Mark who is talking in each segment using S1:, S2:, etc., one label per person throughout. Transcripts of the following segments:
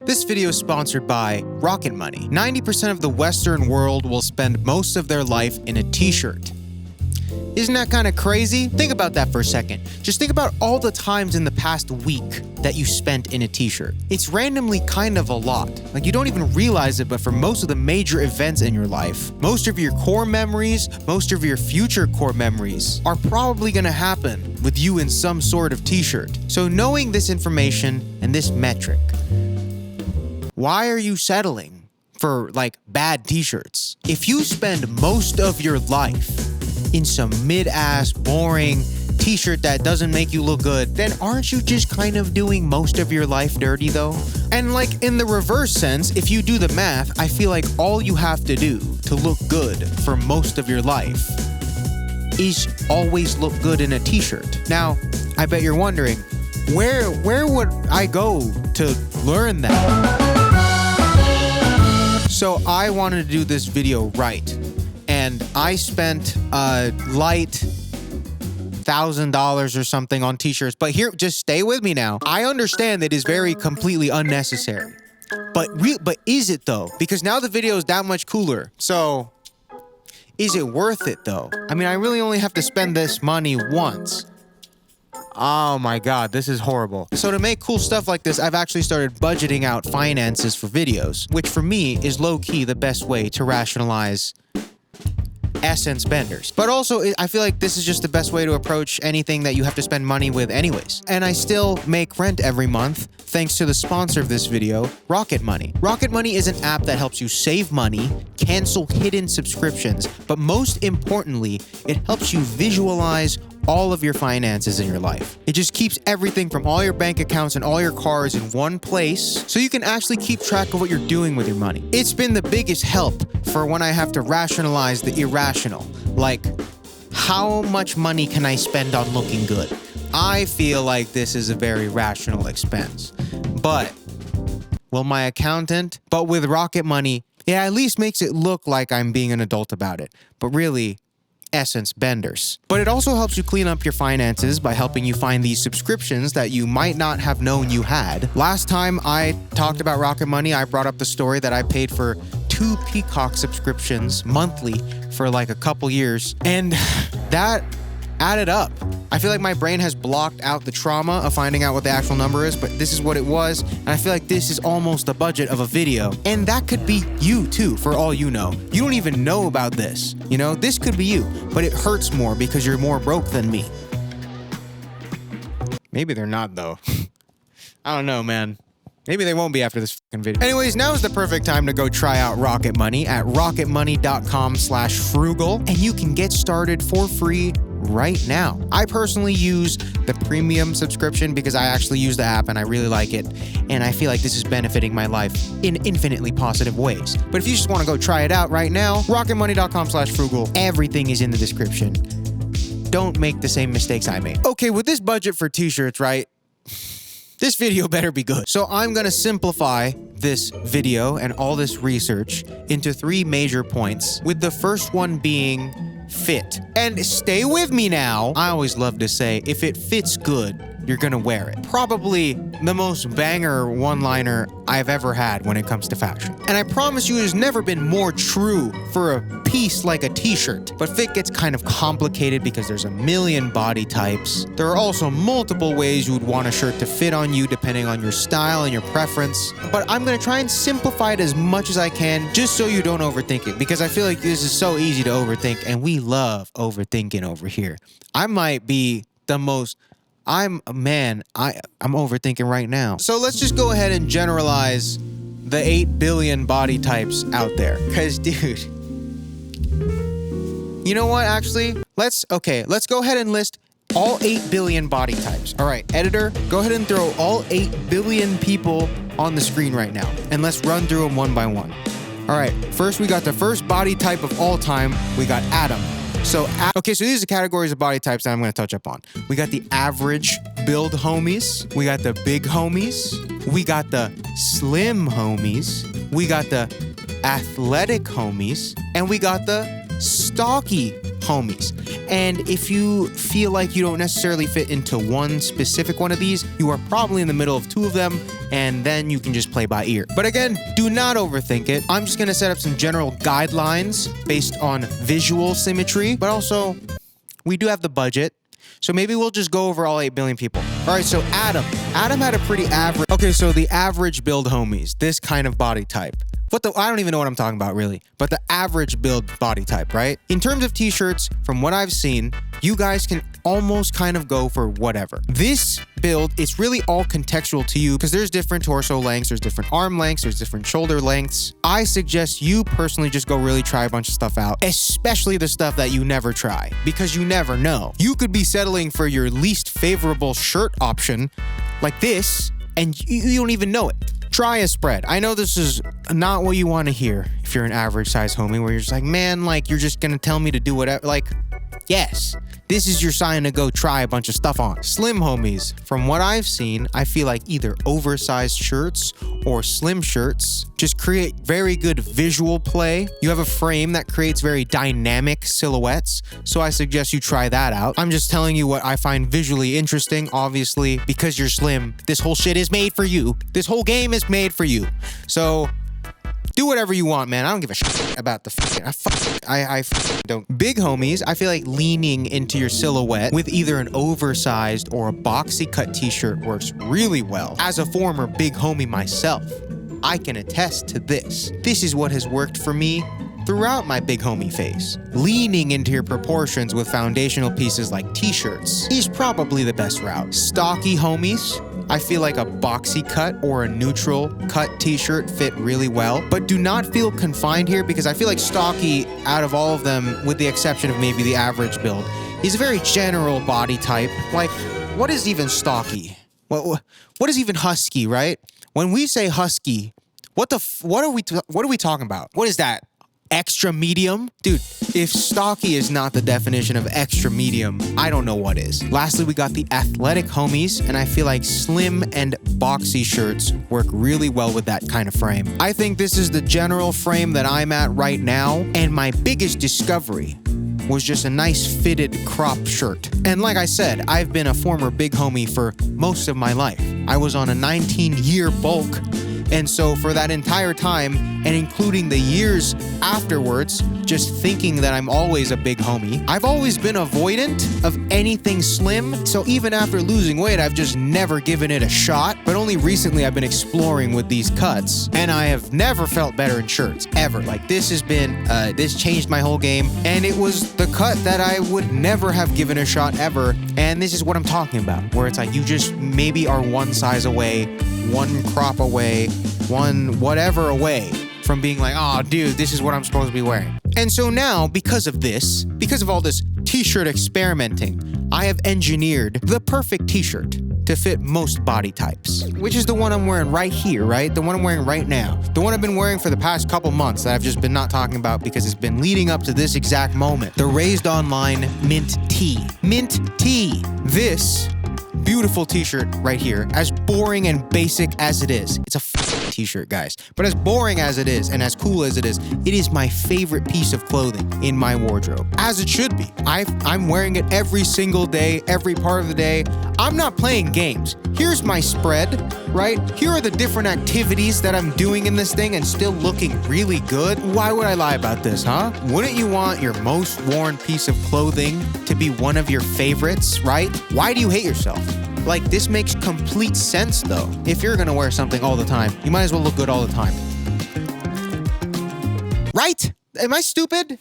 S1: This video is sponsored by Rocket Money. 90% of the Western world will spend most of their life in a t-shirt. Isn't that kind of crazy? Think about that for a second. Just think about all the times in the past week that you spent in a t-shirt. It's randomly kind of a lot. Like, you don't even realize it, but for most of the major events in your life, most of your core memories, most of your future core memories are probably gonna happen with you in some sort of t-shirt. So knowing this information and this metric, why are you settling for like bad t-shirts? If you spend most of your life in some mid-ass, boring t-shirt that doesn't make you look good, then aren't you just kind of doing most of your life dirty though? And like in the reverse sense, if you do the math, I feel like all you have to do to look good for most of your life is always look good in a t-shirt. Now, I bet you're wondering, where would I go to learn that? So I wanted to do this video right. And I spent a light $1,000 or something on t-shirts. But here, just stay with me now. I understand that it is very completely unnecessary. But is it though? Because now the video is that much cooler. So is it worth it though? I mean, I really only have to spend this money once. Oh my God, this is horrible. So to make cool stuff like this, I've actually started budgeting out finances for videos, which for me is low-key the best way to rationalize essence benders. But also, I feel like this is just the best way to approach anything that you have to spend money with anyways. And I still make rent every month thanks to the sponsor of this video, Rocket Money. Rocket Money is an app that helps you save money, cancel hidden subscriptions, but most importantly, it helps you visualize all of your finances in your life. It just keeps everything from all your bank accounts and all your cars in one place so you can actually keep track of what you're doing with your money. It's been the biggest help for when I have to rationalize the irrational. Like, how much money can I spend on looking good? I feel like this is a very rational expense. But will my accountant? But with Rocket Money, it at least makes it look like I'm being an adult about it. But really, essence benders. But it also helps you clean up your finances by helping you find these subscriptions that you might not have known you had. Last time I talked about Rocket Money, I brought up the story that I paid for 2 Peacock subscriptions monthly for like a couple years, and that added up. I feel like my brain has blocked out the trauma of finding out what the actual number is, but this is what it was, and I feel like this is almost the budget of a video. And that could be you too, for all you know. You don't even know about this, you know? This could be you, but it hurts more because you're more broke than me. Maybe they're not though. I don't know, man. Maybe they won't be after this fucking video. Anyways, now is the perfect time to go try out Rocket Money at rocketmoney.com/frugal, and you can get started for free right now. I personally use the premium subscription because I actually use the app and I really like it, and I feel like this is benefiting my life in infinitely positive ways. But if you just want to go try it out right now, rocketmoney.com/frugal. Everything is in the description. Don't make the same mistakes I made. Okay, with this budget for t-shirts, right? This video better be good. So I'm gonna simplify this video and all this research into 3 major points, with the first one being fit. And stay with me now. I always love to say, if it fits good, you're gonna wear it. Probably the most banger one-liner I've ever had when it comes to fashion. And I promise you, it has never been more true for a piece like a t-shirt. But fit gets kind of complicated because there's a million body types. There are also multiple ways you would want a shirt to fit on you depending on your style and your preference. But I'm gonna try and simplify it as much as I can just so you don't overthink it, because I feel like this is so easy to overthink, and we love overthinking over here. I might be the most... I'm overthinking right now. So let's just go ahead and generalize the 8 billion body types out there. Cause dude, you know what, actually? Let's go ahead and list all 8 billion body types. All right, editor, go ahead and throw all 8 billion people on the screen right now. And let's run through them one by one. All right, first we got the first body type of all time. We got Adam. So these are categories of body types that I'm going to touch up on. We got the average build homies. We got the big homies. We got the slim homies. We got the athletic homies. And we got the stocky homies. And if you feel like you don't necessarily fit into one specific one of these, you are probably in the middle of two of them, and then you can just play by ear. But again, do not overthink it. I'm just gonna set up some general guidelines based on visual symmetry, but also we do have the budget. So maybe we'll just go over all 8 billion people. All right, so Adam had a pretty average. Okay, so the average build homies, this kind of body type. I don't even know what I'm talking about really, but the average build body type, right? In terms of t-shirts, from what I've seen, you guys can almost kind of go for whatever. This build, it's really all contextual to you because there's different torso lengths, there's different arm lengths, there's different shoulder lengths. I suggest you personally just go really try a bunch of stuff out, especially the stuff that you never try, because you never know. You could be settling for your least favorable shirt option like this, and you don't even know it. Try a spread. I know this is not what you want to hear if you're an average size homie, where you're just like, man, like you're just gonna tell me to do whatever. Like, yes, this is your sign to go try a bunch of stuff on. Slim homies, from what I've seen, I feel like either oversized shirts or slim shirts just create very good visual play. You have a frame that creates very dynamic silhouettes, so I suggest you try that out. I'm just telling you what I find visually interesting. Obviously, because you're slim, this whole shit is made for you. This whole game is made for you. So do whatever you want, man. I don't give a shit about the I don't. Big homies, I feel like leaning into your silhouette with either an oversized or a boxy cut t-shirt works really well. As a former big homie myself, I can attest to this. This is what has worked for me throughout my big homie phase. Leaning into your proportions with foundational pieces like t-shirts is probably the best route. Stocky homies, I feel like a boxy cut or a neutral cut t-shirt fit really well, but do not feel confined here because I feel like stocky, out of all of them, with the exception of maybe the average build, is a very general body type. Like, what is even stocky? What is even husky, right? When we say husky, what are we talking about? What is that? Extra medium? Dude, if stocky is not the definition of extra medium, I don't know what is. Lastly, we got the athletic homies, and I feel like slim and boxy shirts work really well with that kind of frame. I think this is the general frame that I'm at right now, and my biggest discovery was just a nice fitted crop shirt. And like I said, I've been a former big homie for most of my life. I was on a 19-year bulk. And so for that entire time, and including the years afterwards, just thinking that I'm always a big homie, I've always been avoidant of anything slim. So even after losing weight, I've just never given it a shot. But only recently I've been exploring with these cuts, and I have never felt better in shirts, ever. Like this has been, this changed my whole game. And it was the cut that I would never have given a shot ever. And this is what I'm talking about, where it's like you just maybe are one size away, one crop away, one whatever away from being like, oh, dude, this is what I'm supposed to be wearing. And so now, because of all this t-shirt experimenting, I have engineered the perfect t-shirt to fit most body types, which is the one I'm wearing right here, right? The one I'm wearing right now. The one I've been wearing for the past couple months that I've just been not talking about because it's been leading up to this exact moment. The Raised Online Mint Tee. Mint Tee. This beautiful t-shirt right here, as boring and basic as it is. It's a t-shirt, guys. But as boring as it is and as cool as it is my favorite piece of clothing in my wardrobe. As it should be. I'm wearing it every single day, every part of the day. I'm not playing games. Here's my spread, right? Here are the different activities that I'm doing in this thing and still looking really good. Why would I lie about this, huh? Wouldn't you want your most worn piece of clothing to be one of your favorites, right? Why do you hate yourself? Like, this makes complete sense, though. If you're gonna wear something all the time, you might as well look good all the time. Right? Am I stupid?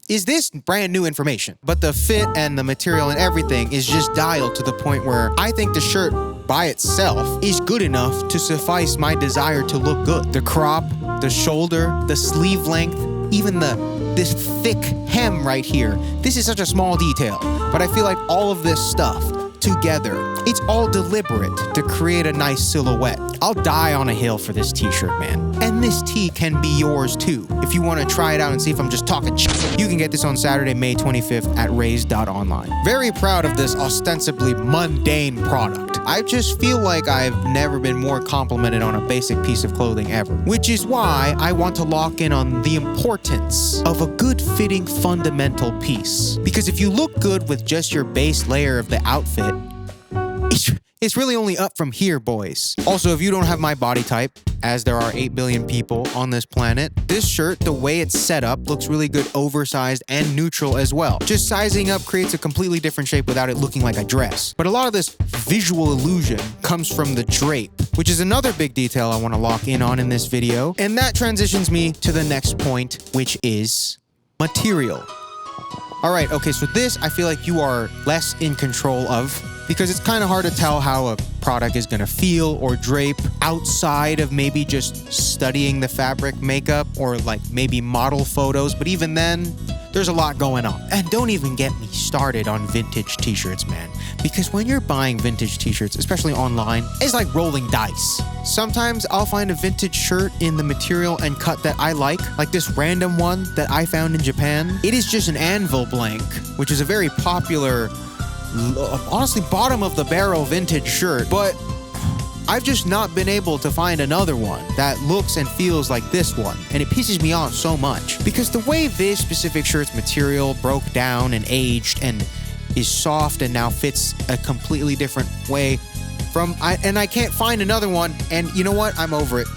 S1: Is this brand new information? But the fit and the material and everything is just dialed to the point where I think the shirt by itself is good enough to suffice my desire to look good. The crop, the shoulder, the sleeve length, even this thick hem right here. This is such a small detail, but I feel like all of this stuff together. It's all deliberate to create a nice silhouette. I'll die on a hill for this t-shirt, man. And this tee can be yours too. If you want to try it out and see if I'm just talking shit, you can get this on Saturday, May 25th at raise.online. Very proud of this ostensibly mundane product. I just feel like I've never been more complimented on a basic piece of clothing ever. Which is why I want to lock in on the importance of a good fitting fundamental piece. Because if you look good with just your base layer of the outfit, it's really only up from here, boys. Also, if you don't have my body type, as there are 8 billion people on this planet, this shirt, the way it's set up, looks really good oversized and neutral as well. Just sizing up creates a completely different shape without it looking like a dress. But a lot of this visual illusion comes from the drape, which is another big detail I want to lock in on in this video. And that transitions me to the next point, which is material. All right, okay, so this I feel like you are less in control of, because it's kind of hard to tell how a product is going to feel or drape outside of maybe just studying the fabric makeup or like maybe model photos. But even then, there's a lot going on. And don't even get me started on vintage t-shirts, man. Because when you're buying vintage t-shirts, especially online, it's like rolling dice. Sometimes I'll find a vintage shirt in the material and cut that I like this random one that I found in Japan. It is just an anvil blank, which is a very popular, honestly, bottom of the barrel vintage shirt, but I've just not been able to find another one that looks and feels like this one, and it pisses me off so much because the way this specific shirt's material broke down and aged and is soft and now fits a completely different way and I can't find another one, and you know what? I'm over it.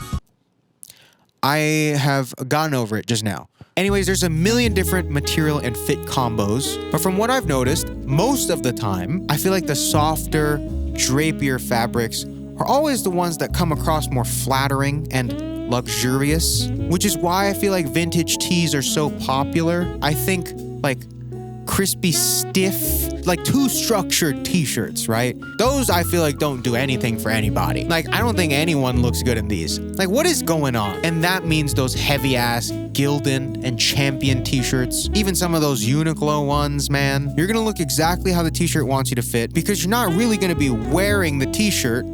S1: I have gotten over it just now. Anyways, there's a million different material and fit combos, but from what I've noticed, most of the time, I feel like the softer, drapier fabrics are always the ones that come across more flattering and luxurious, which is why I feel like vintage tees are so popular. I think like crispy, stiff, like too structured t-shirts, right? Those I feel like don't do anything for anybody. Like, I don't think anyone looks good in these. Like, what is going on? And that means those heavy ass Gildan and Champion t-shirts, even some of those Uniqlo ones, man, you're gonna look exactly how the t-shirt wants you to fit because you're not really gonna be wearing the t-shirt,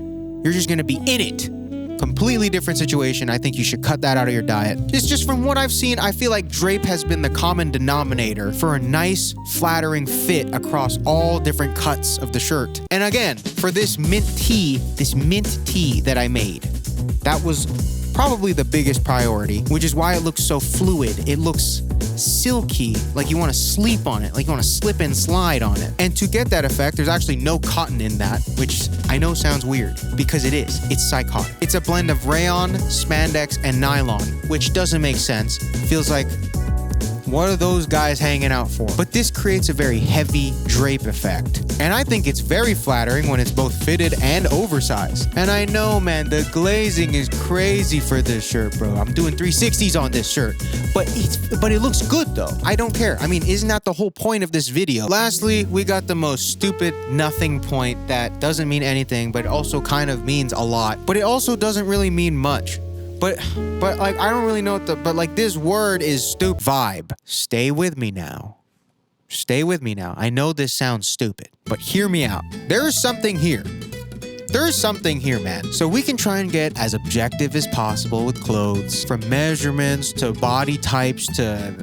S1: you're just gonna be in it. Completely different situation. I think you should cut that out of your diet. It's just from what I've seen, I feel like drape has been the common denominator for a nice, flattering fit across all different cuts of the shirt. And again, for this mint tee that I made, that was probably the biggest priority, which is why it looks so fluid. It looks silky, like you want to sleep on it, like you want to slip and slide on it. And to get that effect, there's actually no cotton in that, which I know sounds weird, because it is. It's psychotic. It's a blend of rayon, spandex, and nylon, which doesn't make sense. Feels like, what are those guys hanging out for? But this creates a very heavy drape effect. And I think it's very flattering when it's both fitted and oversized. And I know, man, the glazing is crazy for this shirt, bro. I'm doing 360s on this shirt. But it looks good, though. I don't care. I mean, isn't that the whole point of this video? Lastly, we got the most stupid nothing point that doesn't mean anything, but also kind of means a lot. But it also doesn't really mean much. But like, I don't really know but like this word is stupid. Vibe. Stay with me now. Stay with me now. I know this sounds stupid, but hear me out. There is something here. There is something here, man. So we can try and get as objective as possible with clothes, from measurements to body types to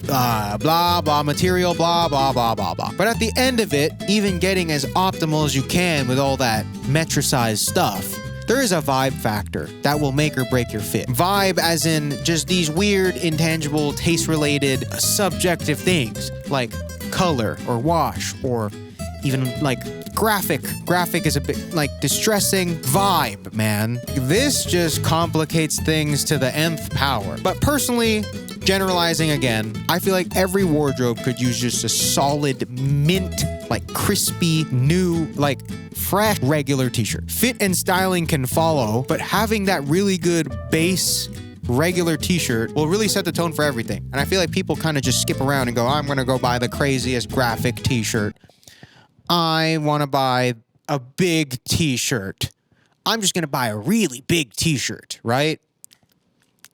S1: blah, blah, material, blah, blah, blah, blah, blah. But at the end of it, even getting as optimal as you can with all that metricized stuff, there is a vibe factor that will make or break your fit. Vibe as in just these weird, intangible, taste-related, subjective things like color or wash or even like graphic. Graphic is a bit like distressing. Vibe, man. This just complicates things to the nth power. But personally, generalizing again, I feel like every wardrobe could use just a solid mint, like crispy, new, like fresh, regular t-shirt. Fit and styling can follow, but having that really good base regular t-shirt will really set the tone for everything. And I feel like people kind of just skip around and go, I'm gonna go buy the craziest graphic t-shirt. I want to buy a big t-shirt. I'm just gonna buy a really big t-shirt, right?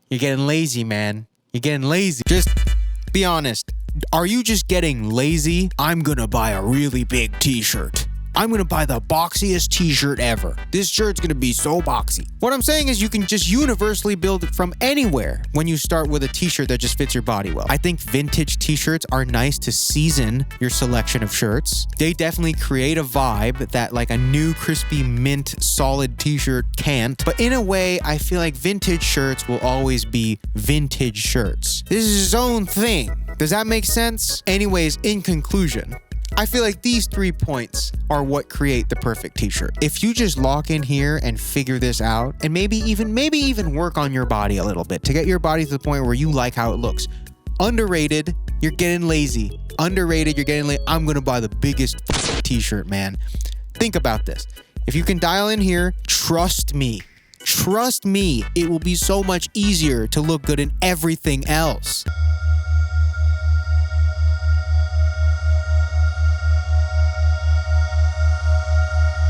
S1: You're getting lazy, man. You're getting lazy. Just be honest. Are you just getting lazy? I'm gonna buy a really big t-shirt. I'm gonna buy the boxiest t-shirt ever. This shirt's gonna be so boxy. What I'm saying is you can just universally build it from anywhere when you start with a t-shirt that just fits your body well. I think vintage t-shirts are nice to season your selection of shirts. They definitely create a vibe that like a new crispy mint solid t-shirt can't. But in a way, I feel like vintage shirts will always be vintage shirts. This is its own thing. Does that make sense? Anyways, in conclusion, I feel like these 3 points are what create the perfect t-shirt. If you just lock in here and figure this out, and maybe even work on your body a little bit to get your body to the point where you like how it looks. Underrated, you're getting lazy. Underrated, you're getting lazy. I'm gonna buy the biggest t-shirt, man. Think about this. If you can dial in here, trust me, it will be so much easier to look good in everything else.